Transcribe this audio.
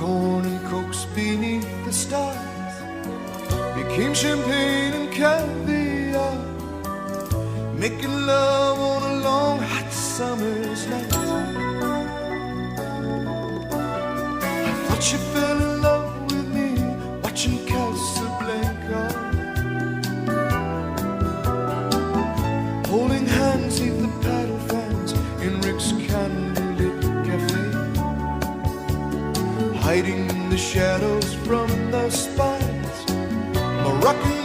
Popcorn and cokes beneath the stars became champagne and caviar, making love on a long hot summer's night. I thought you fell in love with me watching Casablanca, holding hands neath the paddle fans in Rick's candlelit cafe, hiding in the shadows from the spires, Moroccan